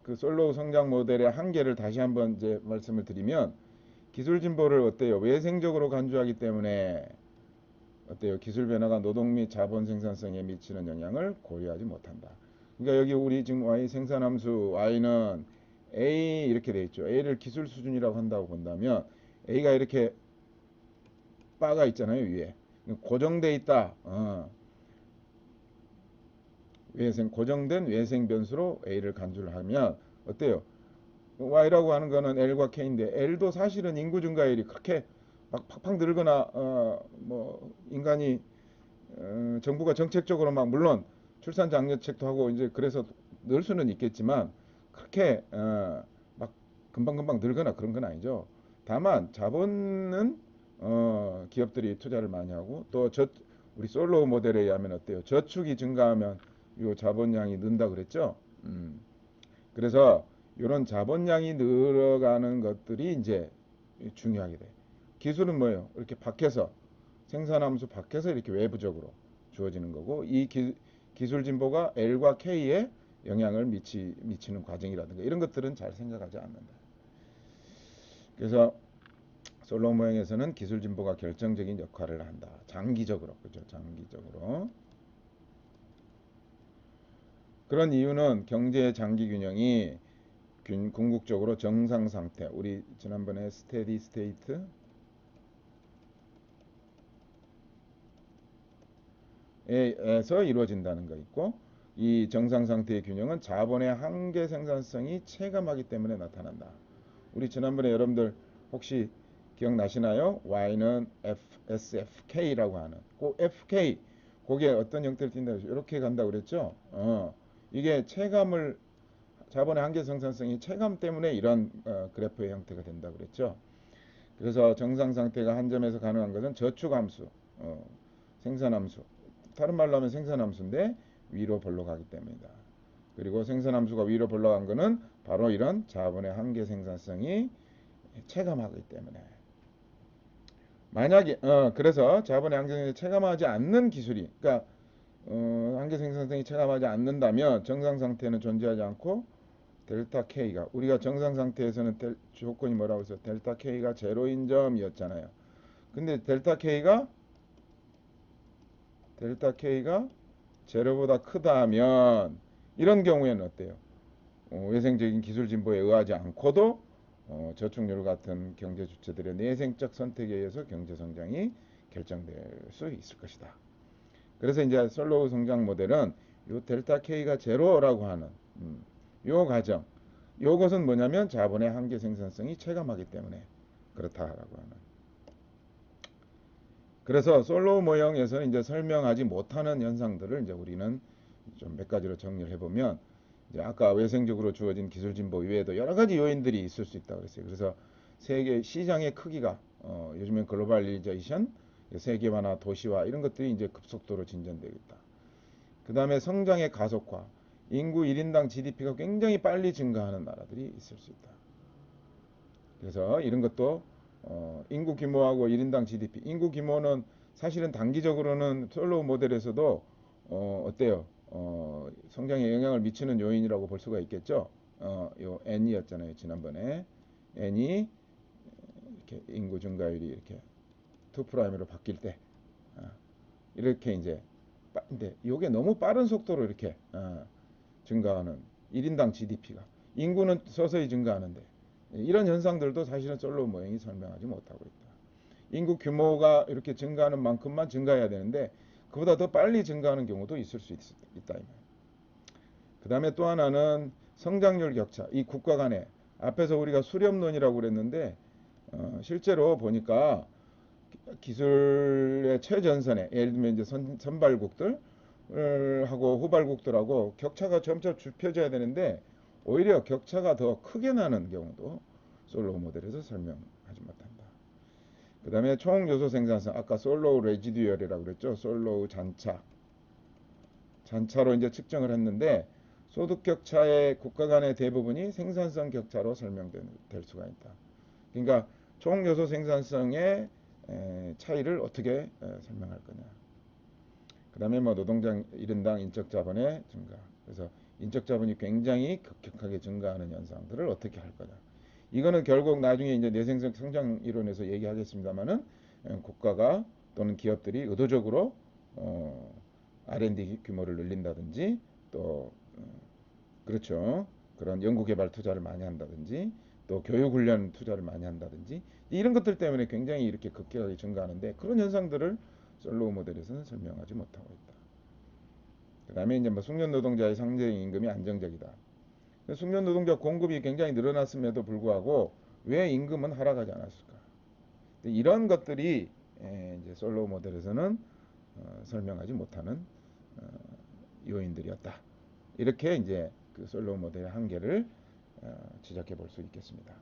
그 솔로우 성장 모델의 한계를 다시 한번 이제 말씀을 드리면 기술 진보를 어때요? 외생적으로 간주하기 때문에 어때요? 기술 변화가 노동 및 자본 생산성에 미치는 영향을 고려하지 못한다. 그러니까 여기 우리 지금 Y 생산함수 Y는 A 이렇게 돼 있죠. A를 기술 수준이라고 한다고 본다면 A가 이렇게 바가 있잖아요, 위에. 고정돼 있다. 고정된 외생 변수로 A를 간주를 하면 어때요? Y라고 하는 거는 L과 K인데 L도 사실은 인구 증가율이 그렇게 막 팍팍 늘거나 뭐 인간이 정부가 정책적으로 막 물론 출산 장려책도 하고 이제 그래서 늘 수는 있겠지만 그렇게 막 금방금방 늘거나 그런 건 아니죠. 다만 자본은 기업들이 투자를 많이 하고 또 우리 솔로 모델에 의하면 어때요? 저축이 증가하면 요 자본량이 는다 그랬죠. 그래서 이런 자본량이 늘어가는 것들이 이제 중요하게 돼. 기술은 뭐예요? 이렇게 밖에서 생산함수 밖에서 이렇게 외부적으로 주어지는 거고 이 기술 진보가 L과 K에 영향을 미치는 과정이라든가 이런 것들은 잘 생각하지 않는다. 그래서 솔로 모형에서는 기술 진보가 결정적인 역할을 한다. 장기적으로, 그죠? 장기적으로. 그런 이유는 경제의 장기 균형이 궁극적으로 정상 상태, 우리 지난번에 스테디 스테이트 에서 이루어진다는 거 있고 이 정상 상태의 균형은 자본의 한계 생산성이 체감하기 때문에 나타난다. 우리 지난번에 여러분들 혹시 기억나시나요? Y는 SFK라고 하는 그 FK 그게 어떤 형태를 띈다 이렇게 간다고 그랬죠? 이게 체감을 자본의 한계 생산성이 체감 때문에 이런 그래프의 형태가 된다고 그랬죠? 그래서 정상 상태가 한 점에서 가능한 것은 저축함수, 생산함수. 다른 말로 하면 생산함수인데 위로 벌러가기 때문이다. 그리고 생산함수가 위로 벌러간 것은 바로 이런 자본의 한계 생산성이 체감하기 때문에. 만약에 그래서 자본의 한계 생산성이 체감하지 않는 기술이 그러니까 한계 생산성이 체감하지 않는다면 정상 상태는 존재하지 않고 델타 K가 우리가 정상 상태에서는 조건이 뭐라고 해서 델타 K가 제로인 점이었잖아요. 근데 델타 K가 제로보다 크다 하면 이런 경우에는 어때요? 외생적인 기술 진보에 의하지 않고도 저축률 같은 경제 주체들의 내생적 선택에 의해서 경제 성장이 결정될 수 있을 것이다. 그래서 이제 솔로우 성장 모델은 요 델타 K가 제로라고 하는 요 과정 요것은 뭐냐면 자본의 한계 생산성이 체감하기 때문에 그렇다라고 하는. 그래서 솔로우 모형에서는 이제 설명하지 못하는 현상들을 이제 우리는 좀 몇 가지로 정리를 해보면 이제 아까 외생적으로 주어진 기술 진보 외에도 여러 가지 요인들이 있을 수 있다고 그랬어요. 그래서 세계 시장의 크기가 요즘엔 글로벌리제이션, 세계화나 도시화 이런 것들이 이제 급속도로 진전되고 있다. 그 다음에 성장의 가속화, 인구 1인당 GDP가 굉장히 빨리 증가하는 나라들이 있을 수 있다. 그래서 이런 것도 인구 규모하고 1인당 GDP, 인구 규모는 사실은 단기적으로는 솔로우 모델에서도 어때요? 성장에 영향을 미치는 요인이라고 볼 수가 있겠죠. 요 N이었잖아요 지난번에. N이 이렇게 인구 증가율이 이렇게 2'으로 바뀔 때 이렇게 이제 근데 이게 너무 빠른 속도로 이렇게 증가하는 1인당 GDP가 인구는 서서히 증가하는데 이런 현상들도 사실은 솔로우 모형이 설명하지 못하고 있다. 인구 규모가 이렇게 증가하는 만큼만 증가해야 되는데 그보다 더 빨리 증가하는 경우도 있을 수 있다. 그 다음에 또 하나는 성장률 격차. 이 국가 간에 앞에서 우리가 수렴론이라고 그랬는데 실제로 보니까 기술의 최전선에 예를 들면 이제 선발국들 하고 후발국들하고 격차가 점차 좁혀져야 되는데 오히려 격차가 더 크게 나는 경우도 솔로우 모델에서 설명하지 못한다. 그 다음에 총 요소 생산성 아까 솔로우 레지듀얼이라고 그랬죠. 솔로우 잔차로 이제 측정을 했는데 소득 격차의 국가 간의 대부분이 생산성 격차로 설명될 수가 있다. 그러니까 총 요소 생산성의 차이를 어떻게 설명할 거냐. 그 다음에 뭐 노동장 1인당 인적 자본의 증가. 그래서 인적 자본이 굉장히 급격하게 증가하는 현상들을 어떻게 할 거냐. 이거는 결국 나중에 이제 내생적 성장 이론에서 얘기하겠습니다만은 국가가 또는 기업들이 의도적으로 R&D 규모를 늘린다든지 또 그렇죠. 그런 연구개발 투자를 많이 한다든지 또 교육훈련 투자를 많이 한다든지 이런 것들 때문에 굉장히 이렇게 급격하게 증가하는데 그런 현상들을 솔로우 모델에서는 설명하지 못하고 있다. 그 다음에 이제 뭐 숙련 노동자의 상대 임금이 안정적이다. 숙련 노동자 공급이 굉장히 늘어났음에도 불구하고 왜 임금은 하락하지 않았을까? 이런 것들이 이제 솔로우 모델에서는 설명하지 못하는 어, 요인들이었다. 이렇게 이제 그 솔로우 모델의 한계를 지적해 볼 수 있겠습니다.